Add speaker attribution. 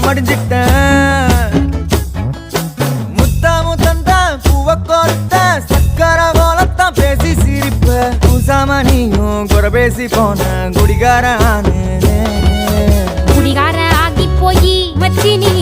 Speaker 1: மடிஞ்சிட்டேன். முத்தாமு தந்த பூவ கோர்த்த சக்கர போலத்தான் பேசி சிரிப்ப. பூசாம நீயும் குறை பேசி போன குடிகார ஆனே.
Speaker 2: குடிகார ஆகி போய் மச்சி நீ